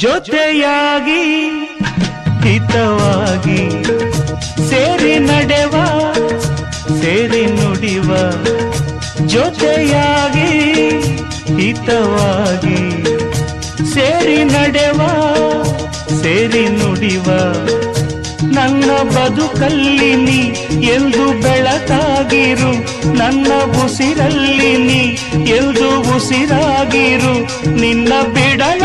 ಜೊತೆಯಾಗಿ ಹಿತವಾಗಿ ಸೇರಿ ನಡೆವ ಸೇರಿ ನುಡಿವ ಜೊತೆಯಾಗಿ ಹಿತವಾಗಿ ಸೇರಿ ನಡೆವ ಸೇರಿ ನುಡಿವ ನನ್ನ ಬದುಕಲ್ಲಿ ನೀ ಎಂದು ಬೆಳಕಾಗಿರು ನನ್ನ ಉಸಿರಲ್ಲಿ ನೀ ಎಂದು ಉಸಿರಾಗಿರು ನಿನ್ನ ಬಿಡಲ